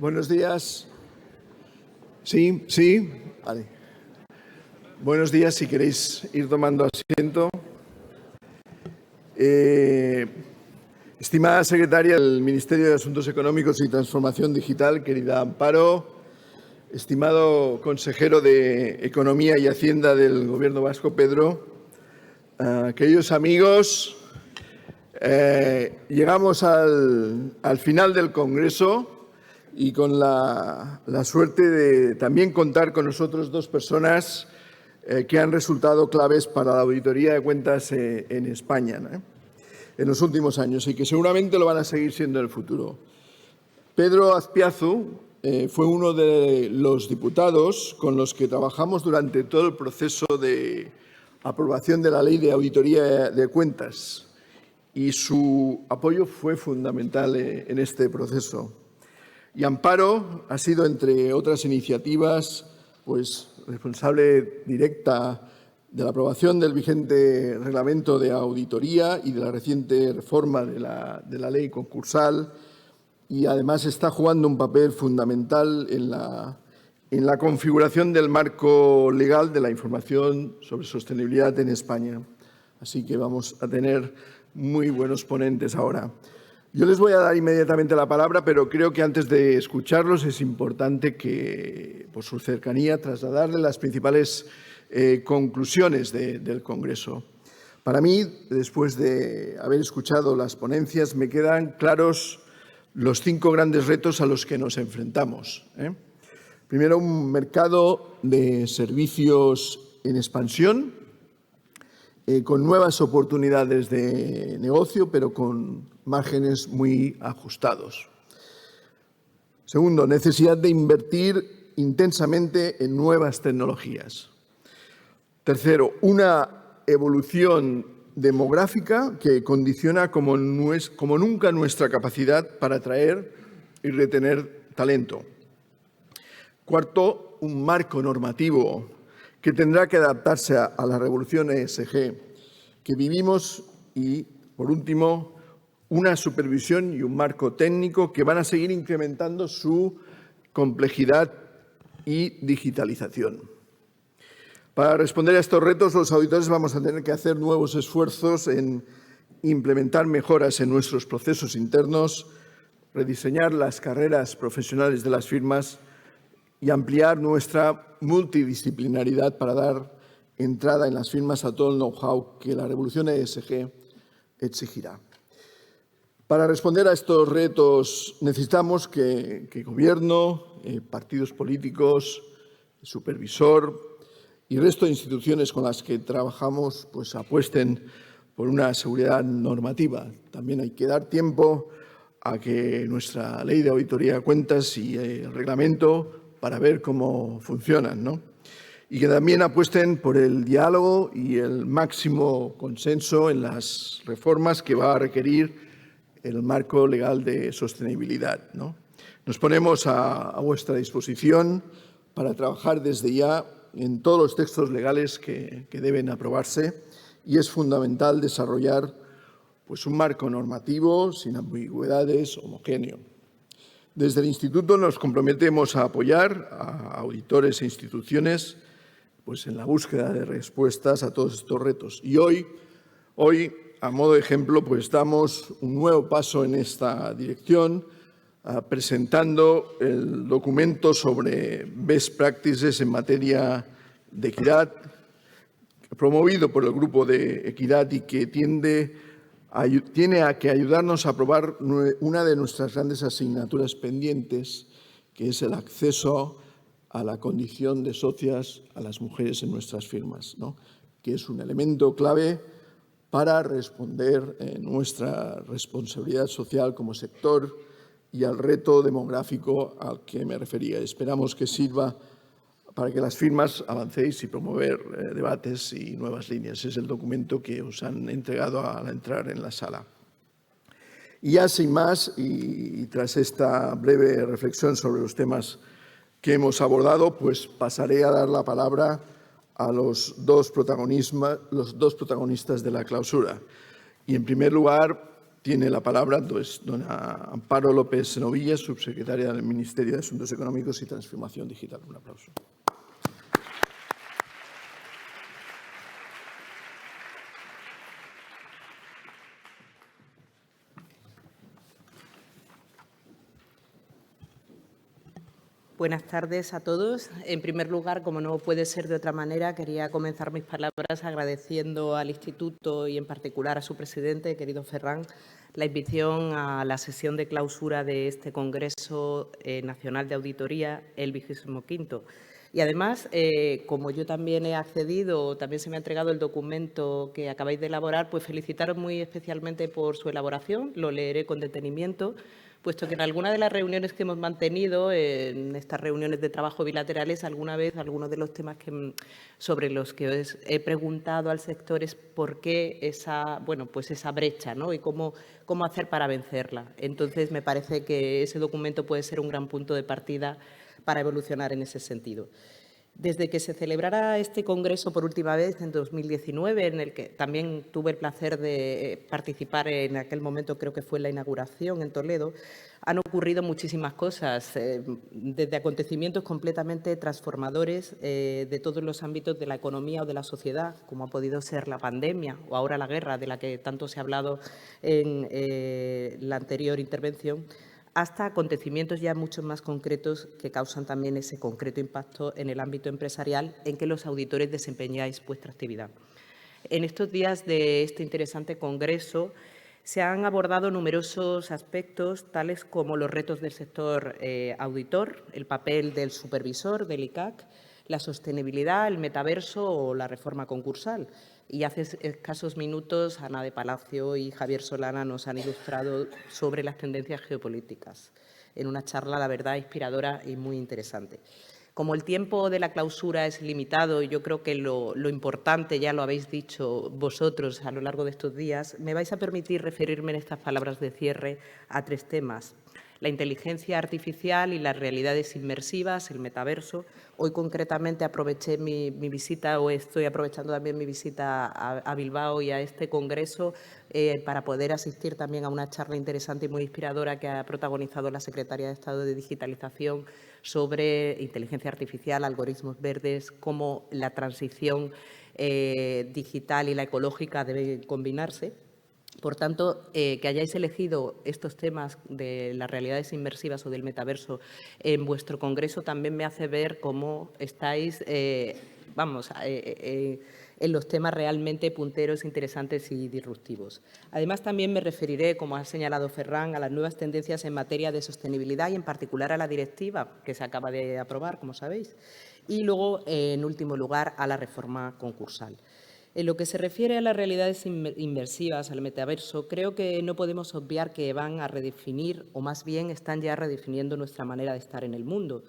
Buenos días. Sí, vale. Buenos días, si queréis ir tomando asiento. Estimada secretaria del Ministerio de Asuntos Económicos y Transformación Digital, querida Amparo, estimado consejero de Economía y Hacienda del Gobierno vasco, Pedro, queridos amigos, llegamos al final del Congreso y con la suerte de también contar con nosotros dos personas que han resultado claves para la auditoría de cuentas en España, ¿no?, en los últimos años y que seguramente lo van a seguir siendo en el futuro. Pedro Azpiazu fue uno de los diputados con los que trabajamos durante todo el proceso de aprobación de la Ley de Auditoría de Cuentas y su apoyo fue fundamental en este proceso. Y Amparo ha sido, entre otras iniciativas, responsable directa de la aprobación del vigente reglamento de auditoría y de la reciente reforma de la ley concursal, y además está jugando un papel fundamental en la configuración del marco legal de la información sobre sostenibilidad en España. Así que vamos a tener muy buenos ponentes ahora. Yo les voy a dar inmediatamente la palabra, pero creo que antes de escucharlos es importante que, por su cercanía, trasladarles las principales conclusiones del Congreso. Para mí, después de haber escuchado las ponencias, me quedan claros los 5 grandes retos a los que nos enfrentamos. Primero, un mercado de servicios en expansión, con nuevas oportunidades de negocio, pero con márgenes muy ajustados. Segundo, necesidad de invertir intensamente en nuevas tecnologías. Tercero, una evolución demográfica que condiciona como nunca nuestra capacidad para atraer y retener talento. Cuarto, un marco normativo que tendrá que adaptarse a la revolución ESG que vivimos y, por último, una supervisión y un marco técnico que van a seguir incrementando su complejidad y digitalización. Para responder a estos retos, los auditores vamos a tener que hacer nuevos esfuerzos en implementar mejoras en nuestros procesos internos, rediseñar las carreras profesionales de las firmas y ampliar nuestra multidisciplinaridad para dar entrada en las firmas a todo el know-how que la revolución ESG exigirá. Para responder a estos retos necesitamos que Gobierno, partidos políticos, supervisor y resto de instituciones con las que trabajamos apuesten por una seguridad normativa. También hay que dar tiempo a que nuestra Ley de Auditoría de Cuentas y el reglamento para ver cómo funcionan, ¿no? Y que también apuesten por el diálogo y el máximo consenso en las reformas que va a requerir el marco legal de sostenibilidad, ¿no? Nos ponemos a vuestra disposición para trabajar desde ya en todos los textos legales que deben aprobarse y es fundamental desarrollar un marco normativo sin ambigüedades, homogéneo. Desde el Instituto nos comprometemos a apoyar a auditores e instituciones en la búsqueda de respuestas a todos estos retos. Y hoy a modo de ejemplo, damos un nuevo paso en esta dirección, presentando el documento sobre Best Practices en materia de equidad, promovido por el Grupo de Equidad y que tiene a que ayudarnos a aprobar una de nuestras grandes asignaturas pendientes, que es el acceso a la condición de socias a las mujeres en nuestras firmas, ¿no?, que es un elemento clave para responder nuestra responsabilidad social como sector y al reto demográfico al que me refería. Esperamos que sirva para que las firmas avancéis y promover debates y nuevas líneas. Es el documento que os han entregado al entrar en la sala. Y ya sin más, y tras esta breve reflexión sobre los temas que hemos abordado, pasaré a dar la palabra a los dos protagonistas de la clausura. Y en primer lugar, Tiene la palabra dona Amparo López Novillas, subsecretaria del Ministerio de Asuntos Económicos y Transformación Digital. Un aplauso. Buenas tardes a todos. En primer lugar, como no puede ser de otra manera, quería comenzar mis palabras agradeciendo al Instituto y en particular a su presidente, querido Ferran, la invitación a la sesión de clausura de este Congreso Nacional de Auditoría, el 25º. Y además, como yo también he accedido, también se me ha entregado el documento que acabáis de elaborar, pues felicitaros muy especialmente por su elaboración, lo leeré con detenimiento, puesto que en alguna de las reuniones que hemos mantenido, en estas reuniones de trabajo bilaterales, alguna vez algunos de los temas sobre los que os he preguntado al sector es por qué esa brecha, ¿no? Y cómo hacer para vencerla. Entonces, me parece que ese documento puede ser un gran punto de partida para evolucionar en ese sentido. Desde que se celebrara este congreso por última vez en 2019, en el que también tuve el placer de participar en aquel momento, creo que fue la inauguración en Toledo, han ocurrido muchísimas cosas, desde acontecimientos completamente transformadores de todos los ámbitos de la economía o de la sociedad, como ha podido ser la pandemia o ahora la guerra, de la que tanto se ha hablado en la anterior intervención, hasta acontecimientos ya mucho más concretos que causan también ese concreto impacto en el ámbito empresarial en que los auditores desempeñáis vuestra actividad. En estos días de este interesante congreso se han abordado numerosos aspectos, tales como los retos del sector auditor, el papel del supervisor del ICAC, la sostenibilidad, el metaverso o la reforma concursal. Y hace escasos minutos Ana de Palacio y Javier Solana nos han ilustrado sobre las tendencias geopolíticas, en una charla, la verdad, inspiradora y muy interesante. Como el tiempo de la clausura es limitado, y yo creo que lo importante ya lo habéis dicho vosotros a lo largo de estos días, me vais a permitir referirme en estas palabras de cierre a 3 temas. La inteligencia artificial y las realidades inmersivas, el metaverso. Hoy, concretamente, aproveché mi visita, o estoy aprovechando también mi visita a Bilbao y a este congreso para poder asistir también a una charla interesante y muy inspiradora que ha protagonizado la Secretaría de Estado de Digitalización sobre inteligencia artificial, algoritmos verdes, cómo la transición digital y la ecológica deben combinarse. Por tanto, que hayáis elegido estos temas de las realidades inmersivas o del metaverso en vuestro congreso también me hace ver cómo estáis, en los temas realmente punteros, interesantes y disruptivos. Además, también me referiré, como ha señalado Ferran, a las nuevas tendencias en materia de sostenibilidad y, en particular, a la directiva que se acaba de aprobar, como sabéis. Y luego, en último lugar, a la reforma concursal. En lo que se refiere a las realidades inmersivas, al metaverso, creo que no podemos obviar que van a redefinir, o más bien están ya redefiniendo nuestra manera de estar en el mundo.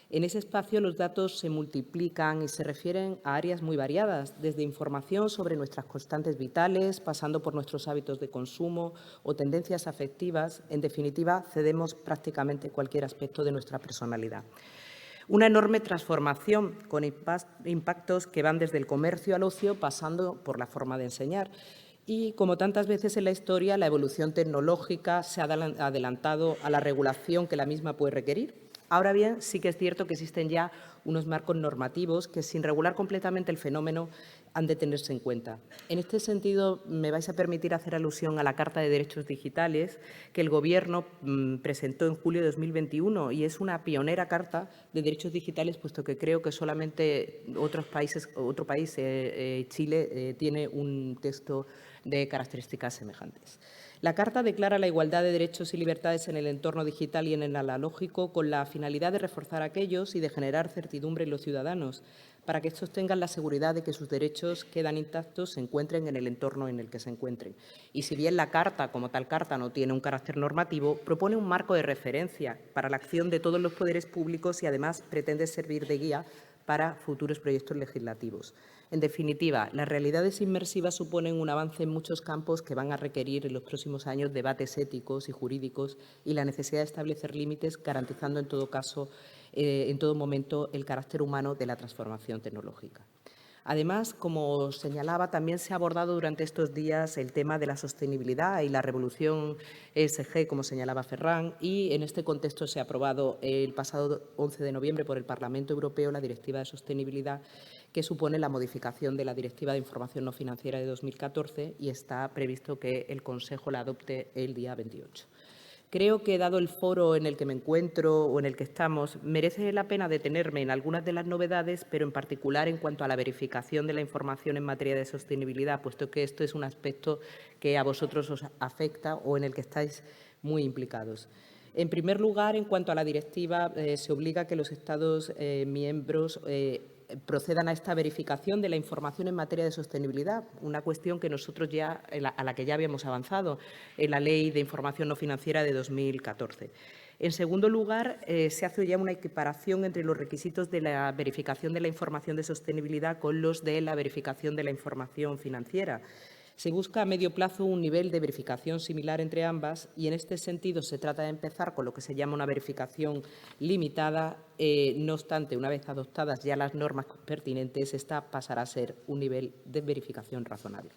En ese espacio los datos se multiplican y se refieren a áreas muy variadas, desde información sobre nuestras constantes vitales, pasando por nuestros hábitos de consumo o tendencias afectivas. En definitiva, cedemos prácticamente cualquier aspecto de nuestra personalidad. Una enorme transformación con impactos que van desde el comercio al ocio, pasando por la forma de enseñar. Y, como tantas veces en la historia, la evolución tecnológica se ha adelantado a la regulación que la misma puede requerir. Ahora bien, sí que es cierto que existen ya unos marcos normativos que, sin regular completamente el fenómeno, han de tenerse en cuenta. En este sentido, me vais a permitir hacer alusión a la Carta de Derechos Digitales que el Gobierno presentó en julio de 2021 y es una pionera Carta de Derechos Digitales, puesto que creo que solamente otro país, Chile, tiene un texto de características semejantes. La Carta declara la igualdad de derechos y libertades en el entorno digital y en el analógico con la finalidad de reforzar aquellos y de generar certidumbre en los ciudadanos para que estos tengan la seguridad de que sus derechos quedan intactos, se encuentren en el entorno en el que se encuentren. Y si bien la Carta, como tal Carta, no tiene un carácter normativo, propone un marco de referencia para la acción de todos los poderes públicos y, además, pretende servir de guía para futuros proyectos legislativos. En definitiva, las realidades inmersivas suponen un avance en muchos campos que van a requerir en los próximos años debates éticos y jurídicos y la necesidad de establecer límites, garantizando en todo caso, en todo momento, el carácter humano de la transformación tecnológica. Además, como señalaba, también se ha abordado durante estos días el tema de la sostenibilidad y la revolución ESG, como señalaba Ferran, y en este contexto se ha aprobado el pasado 11 de noviembre por el Parlamento Europeo la Directiva de Sostenibilidad, que supone la modificación de la Directiva de Información no financiera de 2014 y está previsto que el Consejo la adopte el día 28. Creo que, dado el foro en el que me encuentro o en el que estamos, merece la pena detenerme en algunas de las novedades, pero en particular en cuanto a la verificación de la información en materia de sostenibilidad, puesto que esto es un aspecto que a vosotros os afecta o en el que estáis muy implicados. En primer lugar, en cuanto a la directiva, se obliga a que los Estados miembros procedan a esta verificación de la información en materia de sostenibilidad, una cuestión que nosotros a la que ya habíamos avanzado en la Ley de Información no financiera de 2014. En segundo lugar, se hace ya una equiparación entre los requisitos de la verificación de la información de sostenibilidad con los de la verificación de la información financiera. Se busca a medio plazo un nivel de verificación similar entre ambas y, en este sentido, se trata de empezar con lo que se llama una verificación limitada. No obstante, una vez adoptadas ya las normas pertinentes, esta pasará a ser un nivel de verificación razonable.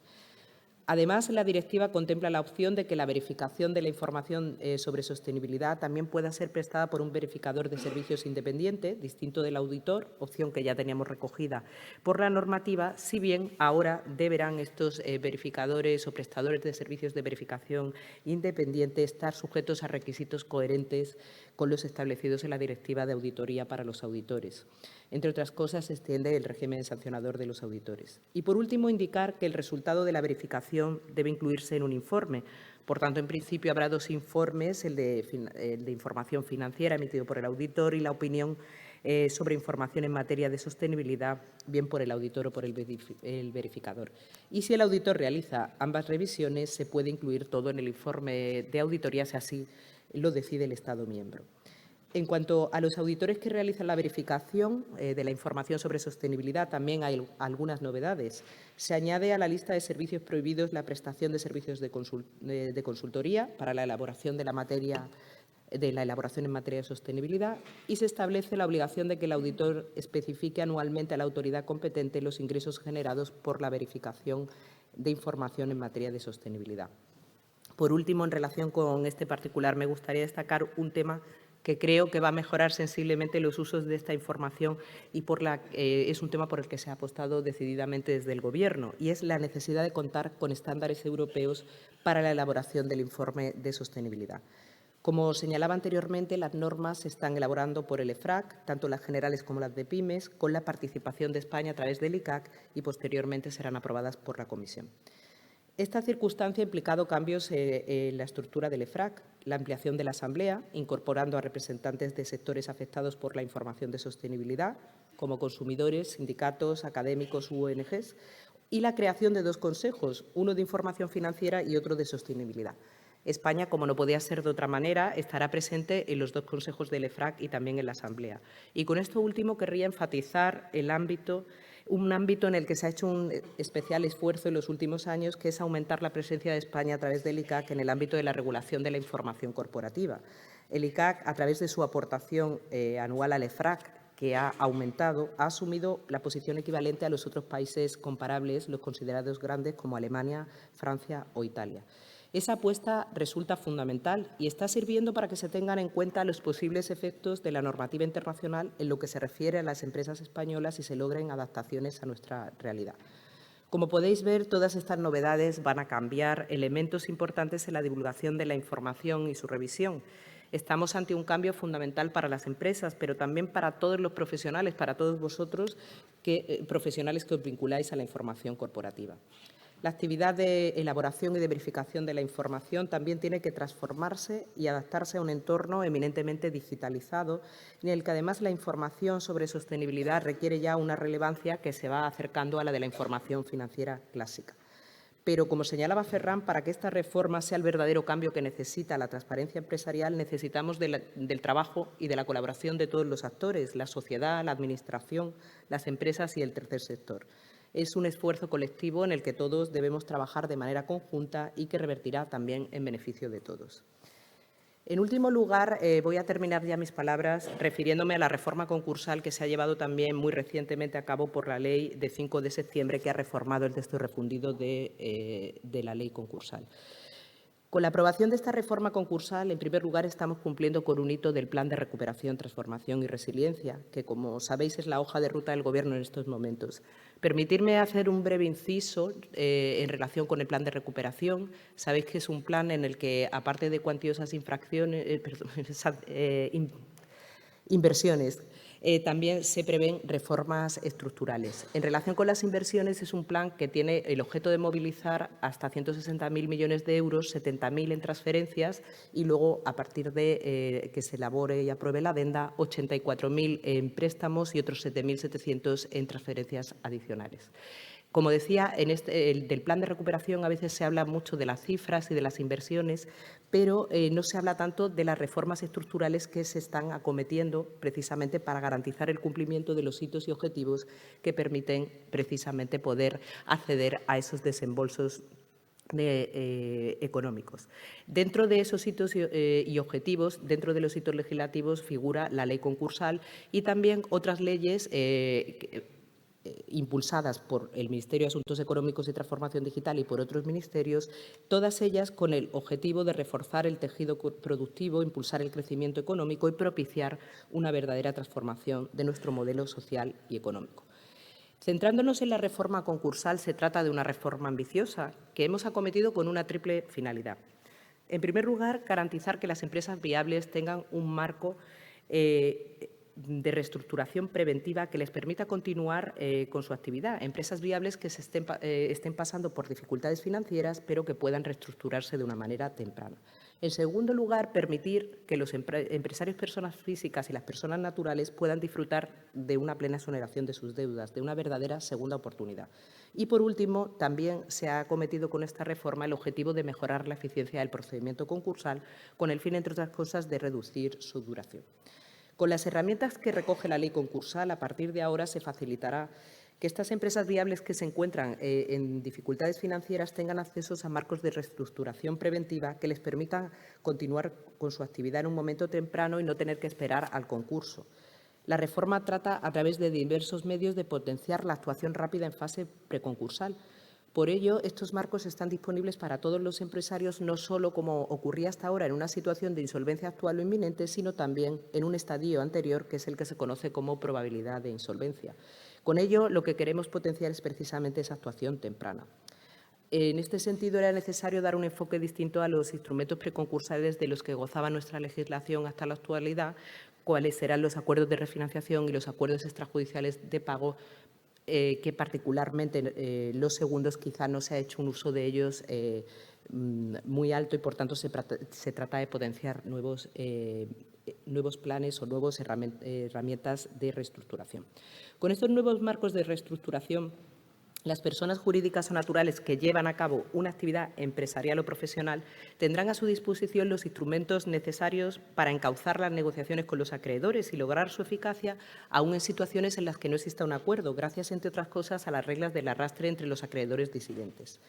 Además, la directiva contempla la opción de que la verificación de la información sobre sostenibilidad también pueda ser prestada por un verificador de servicios independiente, distinto del auditor, opción que ya teníamos recogida por la normativa, si bien ahora deberán estos verificadores o prestadores de servicios de verificación independiente estar sujetos a requisitos coherentes con los establecidos en la Directiva de Auditoría para los auditores. Entre otras cosas, se extiende el régimen sancionador de los auditores. Y, por último, indicar que el resultado de la verificación debe incluirse en un informe. Por tanto, en principio, habrá dos informes, el de información financiera emitido por el auditor y la opinión sobre información en materia de sostenibilidad, bien por el auditor o por el verificador. Y si el auditor realiza ambas revisiones, se puede incluir todo en el informe de auditoría, si así lo decide el Estado miembro. En cuanto a los auditores que realizan la verificación de la información sobre sostenibilidad, también hay algunas novedades. Se añade a la lista de servicios prohibidos la prestación de servicios de consultoría para la elaboración en materia de sostenibilidad y se establece la obligación de que el auditor especifique anualmente a la autoridad competente los ingresos generados por la verificación de información en materia de sostenibilidad. Por último, en relación con este particular, me gustaría destacar un tema que creo que va a mejorar sensiblemente los usos de esta información y es un tema por el que se ha apostado decididamente desde el Gobierno, y es la necesidad de contar con estándares europeos para la elaboración del informe de sostenibilidad. Como señalaba anteriormente, las normas se están elaborando por el EFRAG, tanto las generales como las de pymes, con la participación de España a través del ICAC y posteriormente serán aprobadas por la Comisión. Esta circunstancia ha implicado cambios en la estructura del EFRAG, la ampliación de la Asamblea, incorporando a representantes de sectores afectados por la información de sostenibilidad, como consumidores, sindicatos, académicos u ONGs, y la creación de dos consejos, uno de información financiera y otro de sostenibilidad. España, como no podía ser de otra manera, estará presente en los dos consejos del EFRAG y también en la Asamblea. Y con esto último querría enfatizar un ámbito en el que se ha hecho un especial esfuerzo en los últimos años, que es aumentar la presencia de España a través del ICAC en el ámbito de la regulación de la información corporativa. El ICAC, a través de su aportación anual al EFRAG, que ha aumentado, ha asumido la posición equivalente a los otros países comparables, los considerados grandes como Alemania, Francia o Italia. Esa apuesta resulta fundamental y está sirviendo para que se tengan en cuenta los posibles efectos de la normativa internacional en lo que se refiere a las empresas españolas y se logren adaptaciones a nuestra realidad. Como podéis ver, todas estas novedades van a cambiar elementos importantes en la divulgación de la información y su revisión. Estamos ante un cambio fundamental para las empresas, pero también para todos los profesionales, para todos vosotros, profesionales que os vinculáis a la información corporativa. La actividad de elaboración y de verificación de la información también tiene que transformarse y adaptarse a un entorno eminentemente digitalizado, en el que además la información sobre sostenibilidad requiere ya una relevancia que se va acercando a la de la información financiera clásica. Pero, como señalaba Ferran, para que esta reforma sea el verdadero cambio que necesita la transparencia empresarial, necesitamos del trabajo y de la colaboración de todos los actores, la sociedad, la Administración, las empresas y el tercer sector. Es un esfuerzo colectivo en el que todos debemos trabajar de manera conjunta y que revertirá también en beneficio de todos. En último lugar, voy a terminar ya mis palabras refiriéndome a la reforma concursal que se ha llevado también muy recientemente a cabo por la Ley de 5 de septiembre, que ha reformado el texto refundido de la Ley concursal. Con la aprobación de esta reforma concursal, en primer lugar, estamos cumpliendo con un hito del Plan de Recuperación, Transformación y Resiliencia, que, como sabéis, es la hoja de ruta del Gobierno en estos momentos. Permitidme hacer un breve inciso en relación con el Plan de Recuperación. Sabéis que es un plan en el que, aparte de cuantiosas inversiones, también se prevén reformas estructurales. En relación con las inversiones, es un plan que tiene el objeto de movilizar hasta 160.000 millones de euros, 70.000 en transferencias y luego, a partir de que se elabore y apruebe la adenda, 84.000 en préstamos y otros 7.700 en transferencias adicionales. Como decía, del plan de recuperación a veces se habla mucho de las cifras y de las inversiones, pero no se habla tanto de las reformas estructurales que se están acometiendo precisamente para garantizar el cumplimiento de los hitos y objetivos que permiten precisamente poder acceder a esos desembolsos económicos. Dentro de esos hitos y objetivos, dentro de los hitos legislativos, figura la ley concursal y también otras leyes impulsadas por el Ministerio de Asuntos Económicos y Transformación Digital y por otros ministerios, todas ellas con el objetivo de reforzar el tejido productivo, impulsar el crecimiento económico y propiciar una verdadera transformación de nuestro modelo social y económico. Centrándonos en la reforma concursal, se trata de una reforma ambiciosa que hemos acometido con una triple finalidad. En primer lugar, garantizar que las empresas viables tengan un marco de reestructuración preventiva que les permita continuar con su actividad. Empresas viables que estén pasando por dificultades financieras, pero que puedan reestructurarse de una manera temprana. En segundo lugar, permitir que los empresarios, personas físicas y las personas naturales puedan disfrutar de una plena exoneración de sus deudas, de una verdadera segunda oportunidad. Y, por último, también se ha acometido con esta reforma el objetivo de mejorar la eficiencia del procedimiento concursal con el fin, entre otras cosas, de reducir su duración. Con las herramientas que recoge la ley concursal, a partir de ahora se facilitará que estas empresas viables que se encuentran en dificultades financieras tengan acceso a marcos de reestructuración preventiva que les permitan continuar con su actividad en un momento temprano y no tener que esperar al concurso. La reforma trata, a través de diversos medios, de potenciar la actuación rápida en fase preconcursal. Por ello, estos marcos están disponibles para todos los empresarios, no solo, como ocurría hasta ahora, en una situación de insolvencia actual o inminente, sino también en un estadio anterior, que es el que se conoce como probabilidad de insolvencia. Con ello, lo que queremos potenciar es precisamente esa actuación temprana. En este sentido, era necesario dar un enfoque distinto a los instrumentos preconcursales de los que gozaba nuestra legislación hasta la actualidad, cuáles serán los acuerdos de refinanciación y los acuerdos extrajudiciales de pago, que particularmente los segundos quizá no se ha hecho un uso de ellos muy alto y, por tanto, se trata de potenciar nuevos planes o nuevas herramientas de reestructuración. Con estos nuevos marcos de reestructuración, las personas jurídicas o naturales que llevan a cabo una actividad empresarial o profesional tendrán a su disposición los instrumentos necesarios para encauzar las negociaciones con los acreedores y lograr su eficacia, aún en situaciones en las que no exista un acuerdo, gracias, entre otras cosas, a las reglas del arrastre entre los acreedores disidentes.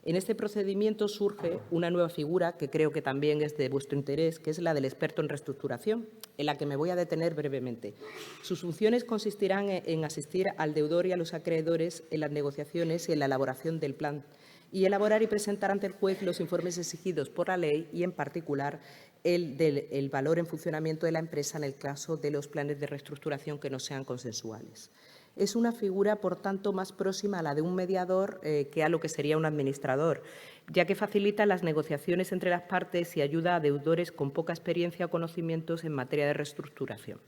En este procedimiento surge una nueva figura que creo que también es de vuestro interés, que es la del experto en reestructuración, en la que me voy a detener brevemente. Sus funciones consistirán en asistir al deudor y a los acreedores en las negociaciones y en la elaboración del plan, y elaborar y presentar ante el juez los informes exigidos por la ley y, en particular, el valor en funcionamiento de la empresa en el caso de los planes de reestructuración que no sean consensuales. Es una figura, por tanto, más próxima a la de un mediador que a lo que sería un administrador, ya que facilita las negociaciones entre las partes y ayuda a deudores con poca experiencia o conocimientos en materia de reestructuración.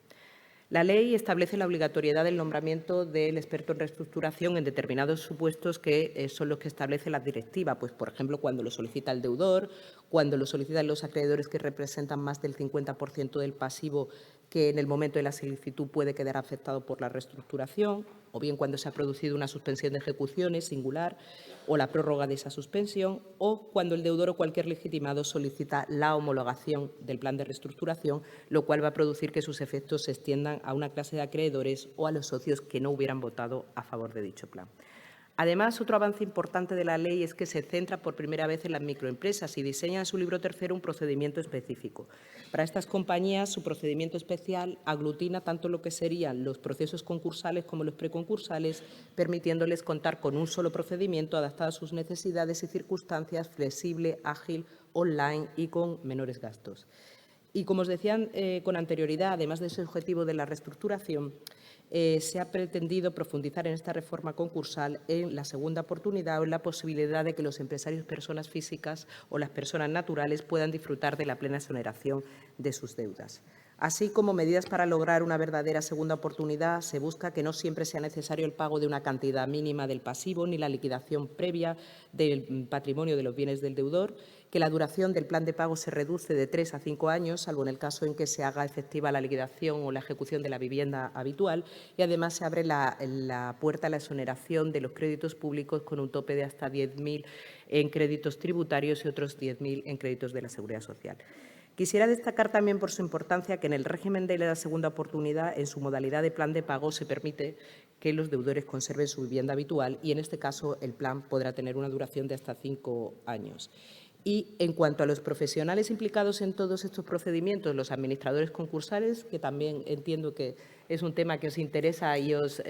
La ley establece la obligatoriedad del nombramiento del experto en reestructuración en determinados supuestos que son los que establece la directiva, pues, por ejemplo, cuando lo solicita el deudor, cuando lo solicitan los acreedores que representan más del 50% del pasivo que en el momento de la solicitud puede quedar afectado por la reestructuración, o bien cuando se ha producido una suspensión de ejecuciones singular o la prórroga de esa suspensión, o cuando el deudor o cualquier legitimado solicita la homologación del plan de reestructuración, lo cual va a producir que sus efectos se extiendan a una clase de acreedores o a los socios que no hubieran votado a favor de dicho plan. Además, otro avance importante de la ley es que se centra por primera vez en las microempresas y diseña en su libro tercero un procedimiento específico. Para estas compañías, su procedimiento especial aglutina tanto lo que serían los procesos concursales como los preconcursales, permitiéndoles contar con un solo procedimiento adaptado a sus necesidades y circunstancias, flexible, ágil, online y con menores gastos. Y como os decía con anterioridad, además de ese objetivo de la reestructuración, se ha pretendido profundizar en esta reforma concursal en la segunda oportunidad o en la posibilidad de que los empresarios, personas físicas o las personas naturales puedan disfrutar de la plena exoneración de sus deudas. Así como medidas para lograr una verdadera segunda oportunidad, se busca que no siempre sea necesario el pago de una cantidad mínima del pasivo ni la liquidación previa del patrimonio de los bienes del deudor, que la duración del plan de pago se reduce de 3 a 5 años, salvo en el caso en que se haga efectiva la liquidación o la ejecución de la vivienda habitual, y además se abre la puerta a la exoneración de los créditos públicos con un tope de hasta 10.000 en créditos tributarios y otros 10.000 en créditos de la Seguridad Social. Quisiera destacar también por su importancia que en el régimen de la segunda oportunidad, en su modalidad de plan de pago, se permite que los deudores conserven su vivienda habitual y, en este caso, el plan podrá tener una duración de hasta 5 años. Y en cuanto a los profesionales implicados en todos estos procedimientos, los administradores concursales, que también entiendo que es un tema que os interesa y os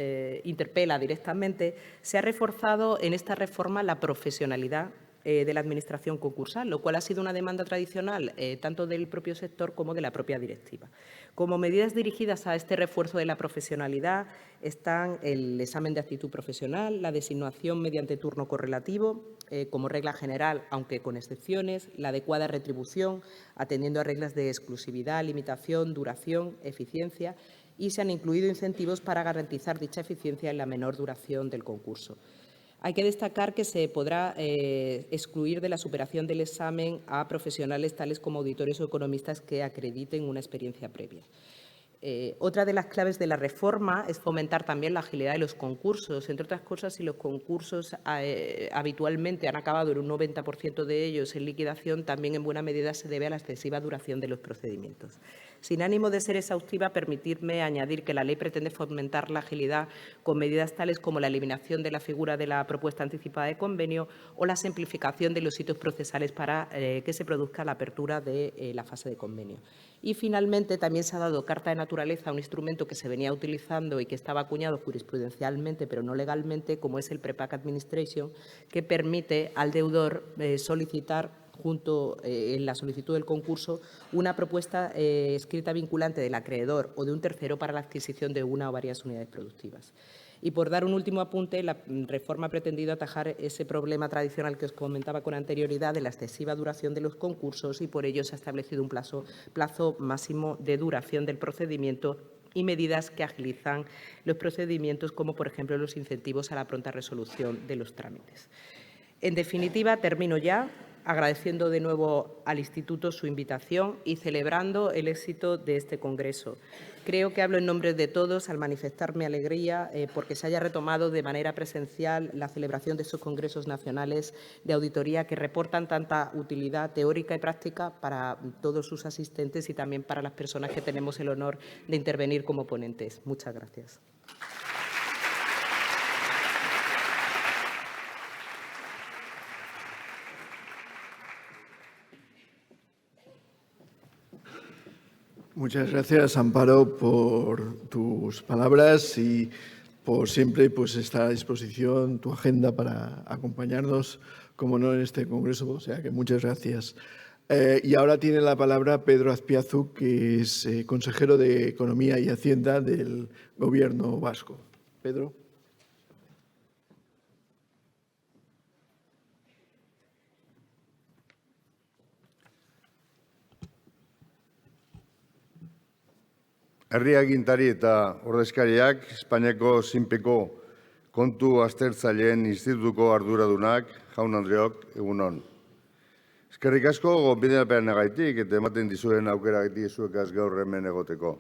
interpela directamente, se ha reforzado en esta reforma la profesionalidad de la Administración concursal, lo cual ha sido una demanda tradicional tanto del propio sector como de la propia directiva. Como medidas dirigidas a este refuerzo de la profesionalidad están el examen de actitud profesional, la designación mediante turno correlativo, como regla general, aunque con excepciones, la adecuada retribución, atendiendo a reglas de exclusividad, limitación, duración, eficiencia, y se han incluido incentivos para garantizar dicha eficiencia en la menor duración del concurso. Hay que destacar que se podrá excluir de la superación del examen a profesionales tales como auditores o economistas que acrediten una experiencia previa. Otra de las claves de la reforma es fomentar también la agilidad de los concursos. Entre otras cosas, si los concursos habitualmente han acabado en un 90% de ellos en liquidación, también en buena medida se debe a la excesiva duración de los procedimientos. Sin ánimo de ser exhaustiva, permitidme añadir que la ley pretende fomentar la agilidad con medidas tales como la eliminación de la figura de la propuesta anticipada de convenio o la simplificación de los hitos procesales para que se produzca la apertura de la fase de convenio. Y, finalmente, también se ha dado carta de naturaleza a un instrumento que se venía utilizando y que estaba acuñado jurisprudencialmente, pero no legalmente, como es el Prepack Administration, que permite al deudor solicitar junto en la solicitud del concurso una propuesta escrita vinculante del acreedor o de un tercero para la adquisición de una o varias unidades productivas. Y, por dar un último apunte, la reforma ha pretendido atajar ese problema tradicional que os comentaba con anterioridad de la excesiva duración de los concursos y, por ello, se ha establecido un plazo máximo de duración del procedimiento y medidas que agilizan los procedimientos, como, por ejemplo, los incentivos a la pronta resolución de los trámites. En definitiva, termino ya, agradeciendo de nuevo al Instituto su invitación y celebrando el éxito de este congreso. Creo que hablo en nombre de todos al manifestar mi alegría porque se haya retomado de manera presencial la celebración de estos congresos nacionales de auditoría que reportan tanta utilidad teórica y práctica para todos sus asistentes y también para las personas que tenemos el honor de intervenir como ponentes. Muchas gracias. Muchas gracias, Amparo, por tus palabras y por siempre estar a disposición, tu agenda para acompañarnos, como no, en este congreso. O sea que muchas gracias. Y ahora tiene la palabra Pedro Azpiazu, que es consejero de Economía y Hacienda del Gobierno vasco. Pedro. Herri agintari eta ordezkariak, Espainiako zinpeko kontu aztertzaileen institutuko arduradunak, jaun-andreok, egunon. Eskerrik asko gonbidapenagatik eta ematen dizuen aukeragatik zuekaz gaur hemen egoteko.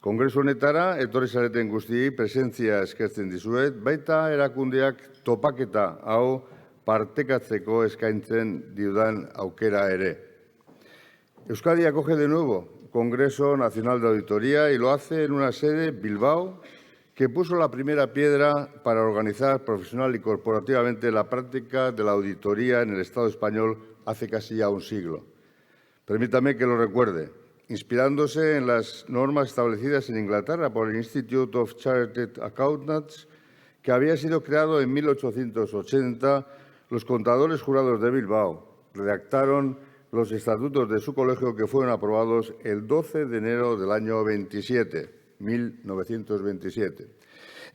Kongresu honetara etorri zareten guztiei presentzia eskertzen dizuet, baita erakundeak topaketa hau partekatzeko eskaintzen diudan aukera ere. Euskadi acoge de nuevo Congreso Nacional de Auditoría y lo hace en una sede Bilbao que puso la primera piedra para organizar profesional y corporativamente la práctica de la auditoría en el Estado español hace casi ya un siglo. Permítame que lo recuerde. Inspirándose en las normas establecidas en Inglaterra por el Institute of Chartered Accountants, que había sido creado en 1880, los contadores jurados de Bilbao redactaron los estatutos de su colegio que fueron aprobados el 12 de enero del año 1927.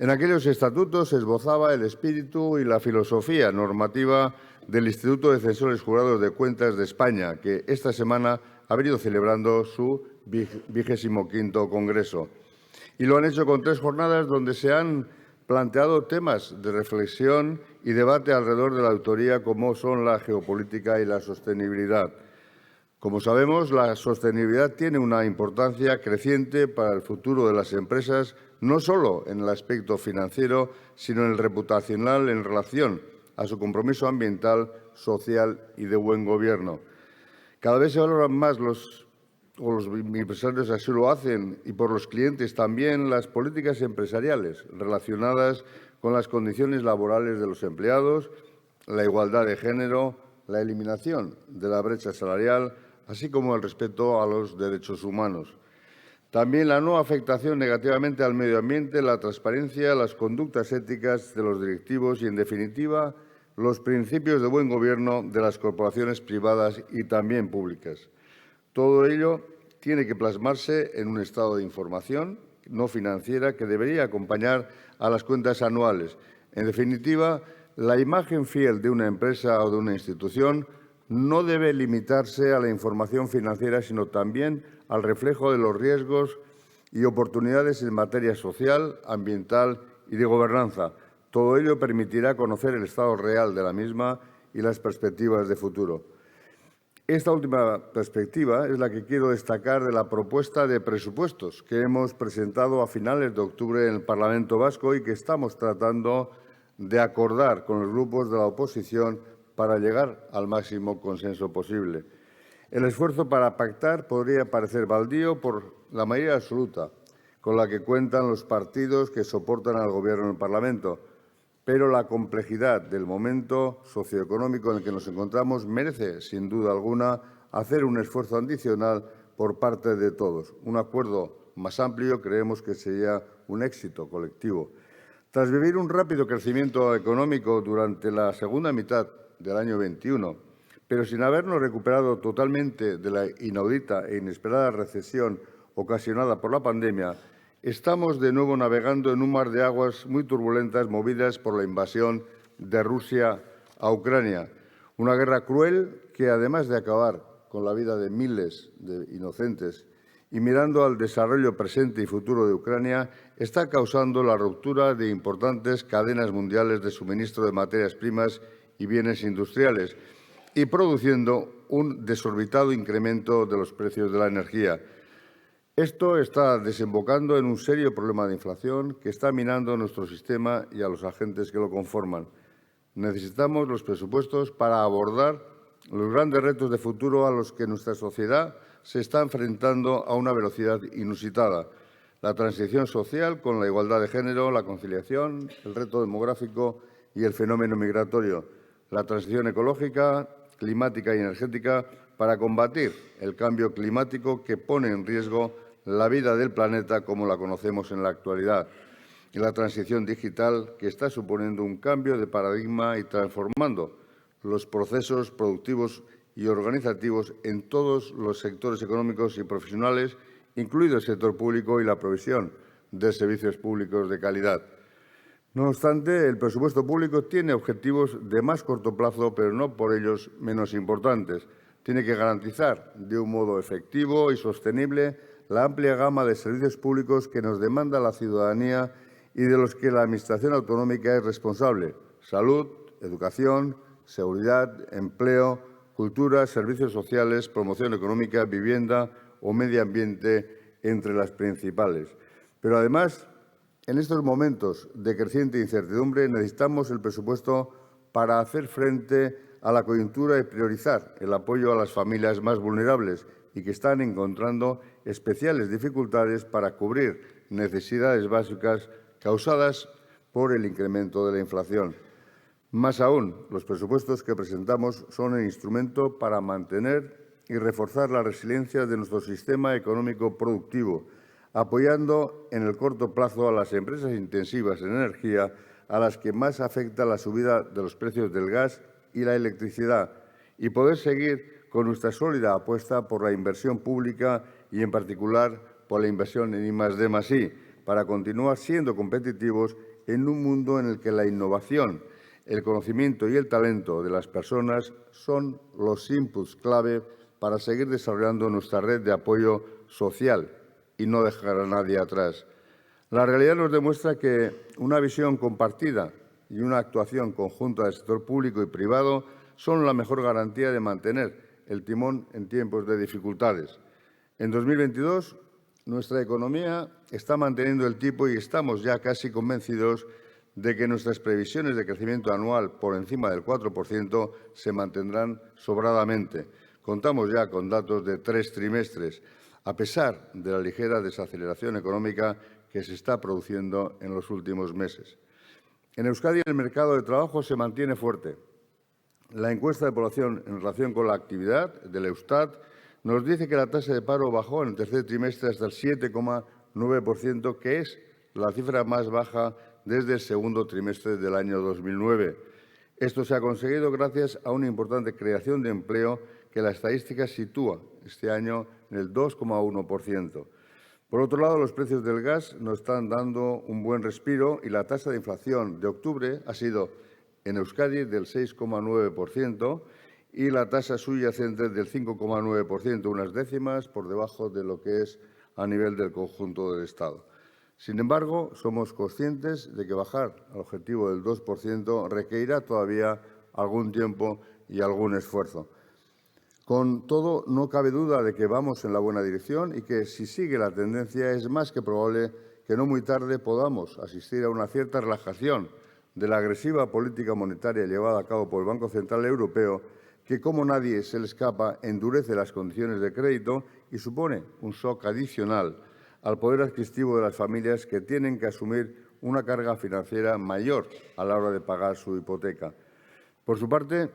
En aquellos estatutos se esbozaba el espíritu y la filosofía normativa del Instituto de Censores Jurados de Cuentas de España, que esta semana ha venido celebrando su 25º Congreso. Y lo han hecho con 3 jornadas donde se han planteado temas de reflexión y debate alrededor de la auditoría, como son la geopolítica y la sostenibilidad. Como sabemos, la sostenibilidad tiene una importancia creciente para el futuro de las empresas, no solo en el aspecto financiero, sino en el reputacional en relación a su compromiso ambiental, social y de buen gobierno. Cada vez se valoran más los empresarios así lo hacen, y por los clientes también, las políticas empresariales relacionadas con las condiciones laborales de los empleados, la igualdad de género, la eliminación de la brecha salarial, así como el respeto a los derechos humanos. También la no afectación negativamente al medio ambiente, la transparencia, las conductas éticas de los directivos y, en definitiva, los principios de buen gobierno de las corporaciones privadas y también públicas. Todo ello tiene que plasmarse en un estado de información no financiera que debería acompañar a las cuentas anuales. En definitiva, la imagen fiel de una empresa o de una institución no debe limitarse a la información financiera, sino también al reflejo de los riesgos y oportunidades en materia social, ambiental y de gobernanza. Todo ello permitirá conocer el estado real de la misma y las perspectivas de futuro. Esta última perspectiva es la que quiero destacar de la propuesta de presupuestos que hemos presentado a finales de octubre en el Parlamento Vasco y que estamos tratando de acordar con los grupos de la oposición para llegar al máximo consenso posible. El esfuerzo para pactar podría parecer baldío por la mayoría absoluta con la que cuentan los partidos que soportan al Gobierno en el Parlamento, pero la complejidad del momento socioeconómico en el que nos encontramos merece, sin duda alguna, hacer un esfuerzo adicional por parte de todos. Un acuerdo más amplio creemos que sería un éxito colectivo. Tras vivir un rápido crecimiento económico durante la segunda mitad del año 21, pero sin habernos recuperado totalmente de la inaudita e inesperada recesión ocasionada por la pandemia, estamos de nuevo navegando en un mar de aguas muy turbulentas movidas por la invasión de Rusia a Ucrania. Una guerra cruel que, además de acabar con la vida de miles de inocentes y mirando al desarrollo presente y futuro de Ucrania, está causando la ruptura de importantes cadenas mundiales de suministro de materias primas y bienes industriales y produciendo un desorbitado incremento de los precios de la energía. Esto está desembocando en un serio problema de inflación que está minando nuestro sistema y a los agentes que lo conforman. Necesitamos los presupuestos para abordar los grandes retos de futuro a los que nuestra sociedad se está enfrentando a una velocidad inusitada. La transición social con la igualdad de género, la conciliación, el reto demográfico y el fenómeno migratorio. La transición ecológica, climática y energética para combatir el cambio climático que pone en riesgo la vida del planeta como la conocemos en la actualidad, y la transición digital que está suponiendo un cambio de paradigma y transformando los procesos productivos y organizativos en todos los sectores económicos y profesionales, incluido el sector público y la provisión de servicios públicos de calidad. No obstante, el presupuesto público tiene objetivos de más corto plazo, pero no por ellos menos importantes. Tiene que garantizar de un modo efectivo y sostenible la amplia gama de servicios públicos que nos demanda la ciudadanía y de los que la Administración autonómica es responsable: salud, educación, seguridad, empleo, cultura, servicios sociales, promoción económica, vivienda o medio ambiente, entre las principales. Pero además, en estos momentos de creciente incertidumbre, necesitamos el presupuesto para hacer frente a la coyuntura y priorizar el apoyo a las familias más vulnerables y que están encontrando especiales dificultades para cubrir necesidades básicas causadas por el incremento de la inflación. Más aún, los presupuestos que presentamos son el instrumento para mantener y reforzar la resiliencia de nuestro sistema económico productivo, apoyando en el corto plazo a las empresas intensivas en energía, a las que más afecta la subida de los precios del gas y la electricidad, y poder seguir con nuestra sólida apuesta por la inversión pública y, en particular, por la inversión en I+D+I, para continuar siendo competitivos en un mundo en el que la innovación, el conocimiento y el talento de las personas son los inputs clave para seguir desarrollando nuestra red de apoyo social y no dejar a nadie atrás. La realidad nos demuestra que una visión compartida y una actuación conjunta del sector público y privado son la mejor garantía de mantener el timón en tiempos de dificultades. En 2022, nuestra economía está manteniendo el tipo y estamos ya casi convencidos de que nuestras previsiones de crecimiento anual por encima del 4% se mantendrán sobradamente. Contamos ya con datos de 3 trimestres, a pesar de la ligera desaceleración económica que se está produciendo en los últimos meses. En Euskadi, el mercado de trabajo se mantiene fuerte. La encuesta de población en relación con la actividad del Eustat nos dice que la tasa de paro bajó en el tercer trimestre hasta el 7,9%, que es la cifra más baja desde el segundo trimestre del año 2009. Esto se ha conseguido gracias a una importante creación de empleo que la estadística sitúa este año en el 2,1%. Por otro lado, los precios del gas nos están dando un buen respiro y la tasa de inflación de octubre ha sido en Euskadi del 6,9% y la tasa subyacente del 5,9%, unas décimas por debajo de lo que es a nivel del conjunto del Estado. Sin embargo, somos conscientes de que bajar al objetivo del 2% requerirá todavía algún tiempo y algún esfuerzo. Con todo, no cabe duda de que vamos en la buena dirección y que, si sigue la tendencia, es más que probable que no muy tarde podamos asistir a una cierta relajación de la agresiva política monetaria llevada a cabo por el Banco Central Europeo, que, como nadie se le escapa, endurece las condiciones de crédito y supone un shock adicional al poder adquisitivo de las familias, que tienen que asumir una carga financiera mayor a la hora de pagar su hipoteca. Por su parte,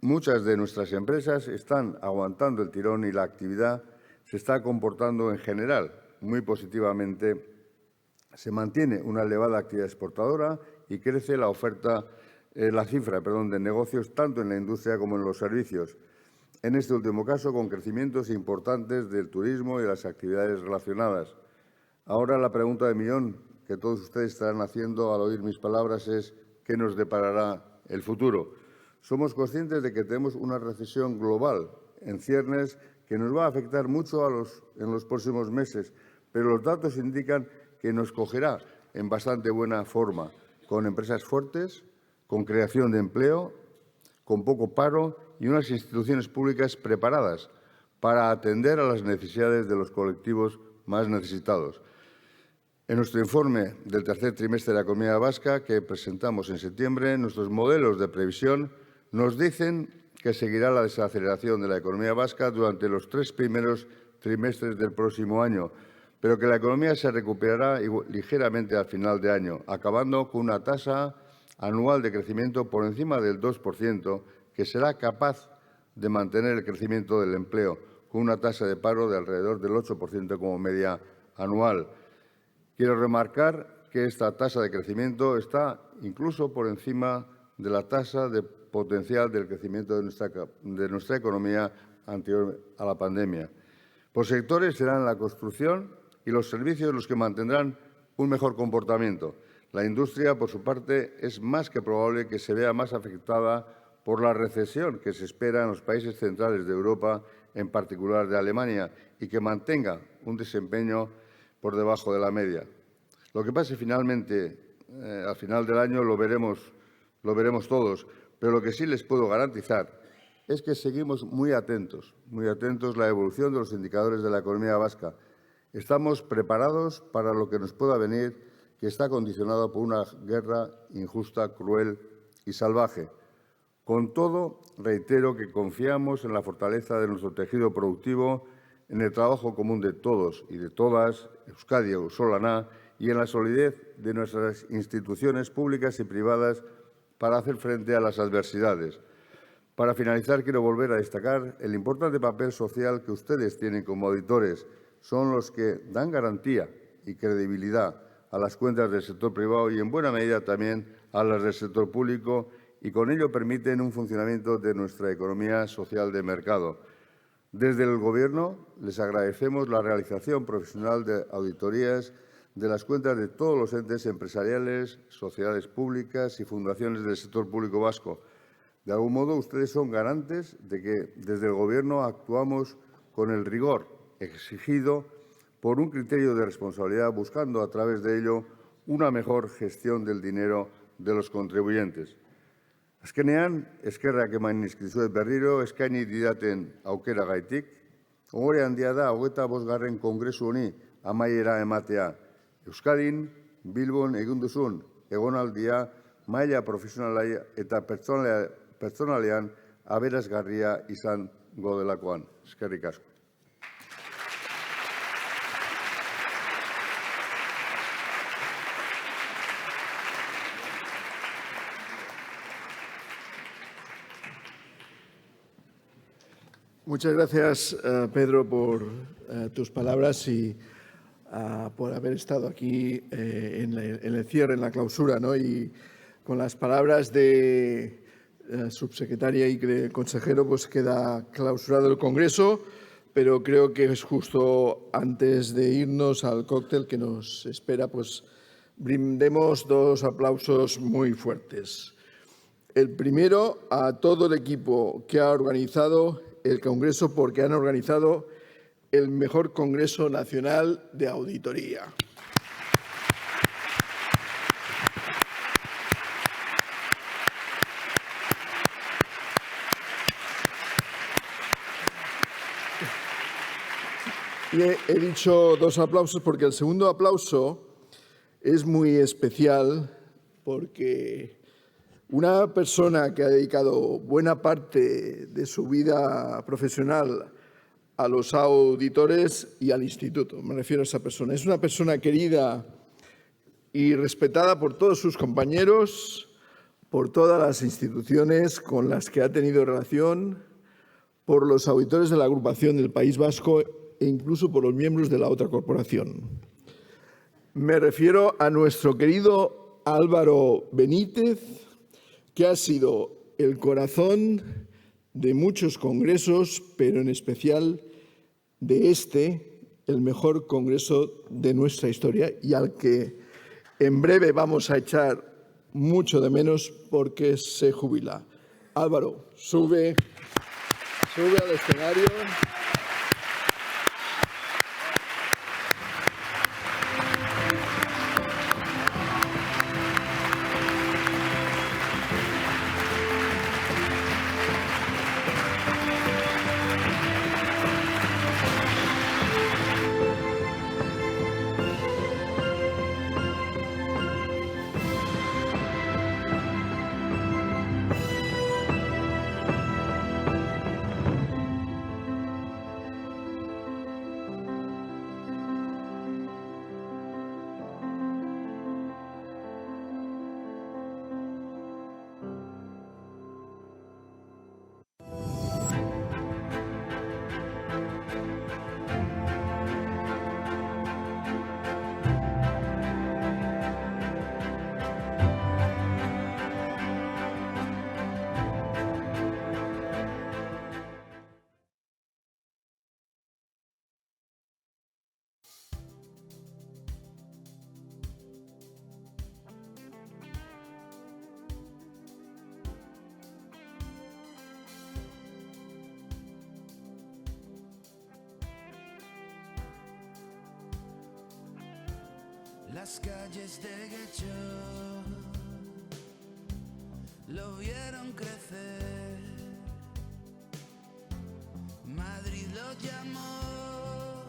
muchas de nuestras empresas están aguantando el tirón y la actividad se está comportando en general muy positivamente. Se mantiene una elevada actividad exportadora y crece la cifra de negocios tanto en la industria como en los servicios. En este último caso, con crecimientos importantes del turismo y las actividades relacionadas. Ahora, la pregunta de millón que todos ustedes estarán haciendo al oír mis palabras es: ¿qué nos deparará el futuro? Somos conscientes de que tenemos una recesión global en ciernes que nos va a afectar mucho en los próximos meses, pero los datos indican que nos cogerá en bastante buena forma, con empresas fuertes, con creación de empleo, con poco paro y unas instituciones públicas preparadas para atender a las necesidades de los colectivos más necesitados. En nuestro informe del tercer trimestre de la economía vasca, que presentamos en septiembre, nuestros modelos de previsión nos dicen que seguirá la desaceleración de la economía vasca durante los 3 primeros trimestres del próximo año, pero que la economía se recuperará ligeramente al final de año, acabando con una tasa anual de crecimiento por encima del 2%, que será capaz de mantener el crecimiento del empleo, con una tasa de paro de alrededor del 8% como media anual. Quiero remarcar que esta tasa de crecimiento está incluso por encima de la tasa de potencial del crecimiento de nuestra economía anterior a la pandemia. Por sectores serán la construcción y los servicios los que mantendrán un mejor comportamiento. La industria, por su parte, es más que probable que se vea más afectada por la recesión que se espera en los países centrales de Europa, en particular de Alemania, y que mantenga un desempeño por debajo de la media. Lo que pase finalmente, al final del año, lo veremos todos, pero lo que sí les puedo garantizar es que seguimos muy atentos a la evolución de los indicadores de la economía vasca. Estamos preparados para lo que nos pueda venir, que está condicionado por una guerra injusta, cruel y salvaje. Con todo, reitero que confiamos en la fortaleza de nuestro tejido productivo, en el trabajo común de todos y de todas, Euskadi auzolana, y en la solidez de nuestras instituciones públicas y privadas para hacer frente a las adversidades. Para finalizar, quiero volver a destacar el importante papel social que ustedes tienen como auditores. Son los que dan garantía y credibilidad a las cuentas del sector privado y, en buena medida, también a las del sector público, y con ello permiten un funcionamiento de nuestra economía social de mercado. Desde el Gobierno les agradecemos la realización profesional de auditorías de las cuentas de todos los entes empresariales, sociedades públicas y fundaciones del sector público vasco. De algún modo, ustedes son garantes de que desde el Gobierno actuamos con el rigor exigido por un criterio de responsabilidad, buscando a través de ello una mejor gestión del dinero de los contribuyentes. Azkenean, eskerrak eman nizkizuet berriro, eskaini didaten aukeragaitik. Ohore handia da 25. Kongresu honi amaiera ematea. Euskadin, Bilbon egin duzun egonaldia maila profesionala eta pertsonalean aberasgarria izango delakoan. Eskerrik asko. Muchas gracias, Pedro, por tus palabras y por haber estado aquí en el cierre, en la clausura, ¿no? Y con las palabras de subsecretaria y de consejero, pues queda clausurado el Congreso, pero creo que es justo antes de irnos al cóctel que nos espera, pues brindemos 2 aplausos muy fuertes. El primero a todo el equipo que ha organizado el Congreso, porque han organizado el mejor Congreso Nacional de Auditoría. Y he dicho 2 aplausos porque el segundo aplauso es muy especial, porque una persona que ha dedicado buena parte de su vida profesional a los auditores y al instituto, me refiero a esa persona. Es una persona querida y respetada por todos sus compañeros, por todas las instituciones con las que ha tenido relación, por los auditores de la agrupación del País Vasco e incluso por los miembros de la otra corporación. Me refiero a nuestro querido Álvaro Benítez, que ha sido el corazón de muchos congresos, pero en especial de el mejor congreso de nuestra historia, y al que en breve vamos a echar mucho de menos porque se jubila. Álvaro, sube al escenario. Las calles de Guecho lo vieron crecer, Madrid lo llamó,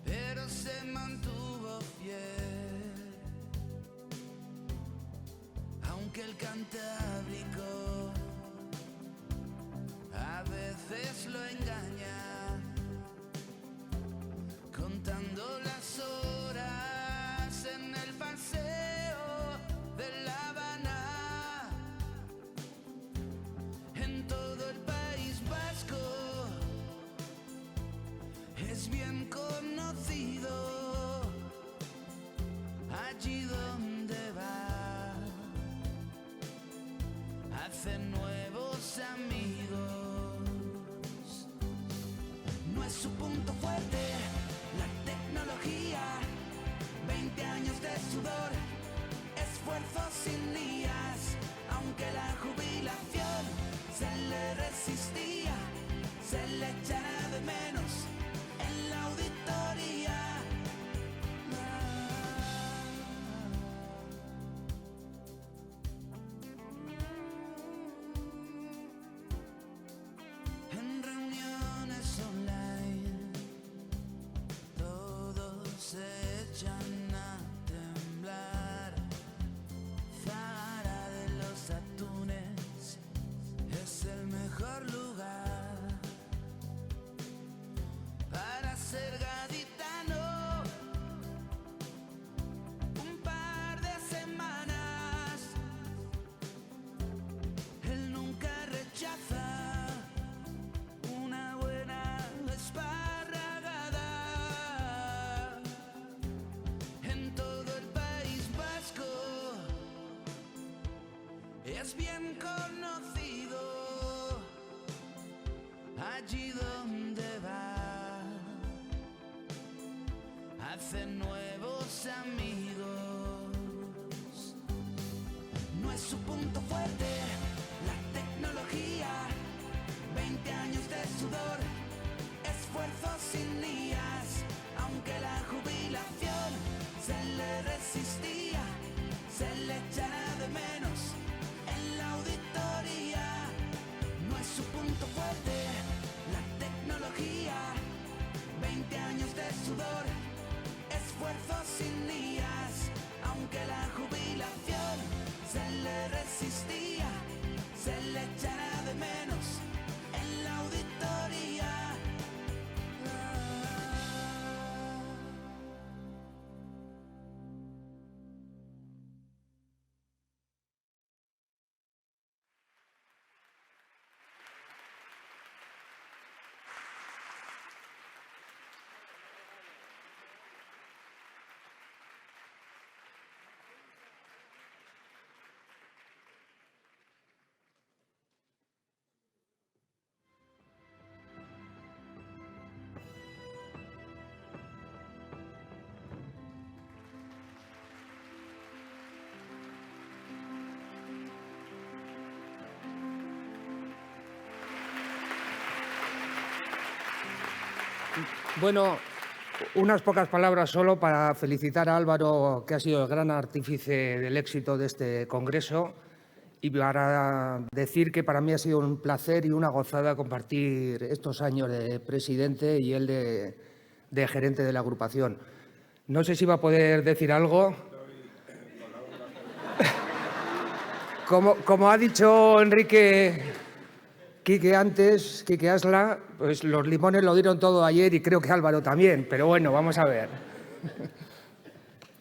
pero se mantuvo fiel, aunque el Cantábrico a veces lo engaña, contando las horas hace nuevos amigos. No es su punto fuerte la tecnología, 20 años de sudor, esfuerzo sin días, aunque la jubilación se le resistía, se le echará de menos en la auditoría. En reuniones online todos se echan a temblar. Zara de los atunes es el mejor lugar para ser gaditano. Un par de semanas, él nunca rechaza una buena esparragada. En todo el País Vasco es bien conocido, allí donde va, hace nuevos amigos. No es su punto fuerte la tecnología, 20 años de sudor, esfuerzo sin días, aunque la jubilación se le resistía, se le echará de menos en la auditoría. No es su punto fuerte la tecnología, 20 años de sudor, esfuerzo sin días, aunque la jubilación se le resistía, se le echará de menos en la auditoría. Bueno, unas pocas palabras solo para felicitar a Álvaro, que ha sido el gran artífice del éxito de este congreso, y para decir que para mí ha sido un placer y una gozada compartir estos años de presidente y él de gerente de la agrupación. No sé si va a poder decir algo. Como ha dicho Quique Asla, pues los limones lo dieron todo ayer y creo que Álvaro también, pero bueno, vamos a ver.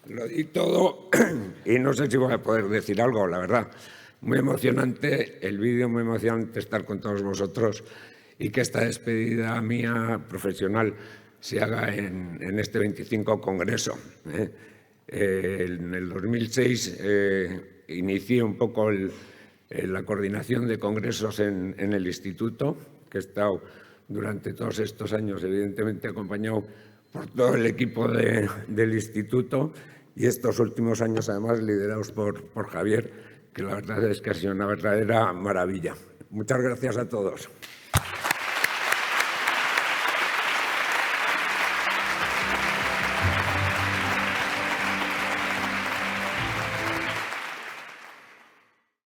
Lo di todo y no sé si voy a poder decir algo, la verdad. Muy emocionante el vídeo, muy emocionante estar con todos vosotros y que esta despedida mía profesional se haga en este 25 Congreso. En el 2006 inicié un poco la coordinación de congresos en el instituto, que he estado durante todos estos años, evidentemente acompañado por todo el equipo del instituto, y estos últimos años además liderados por Javier, que la verdad es que ha sido una verdadera maravilla. Muchas gracias a todos.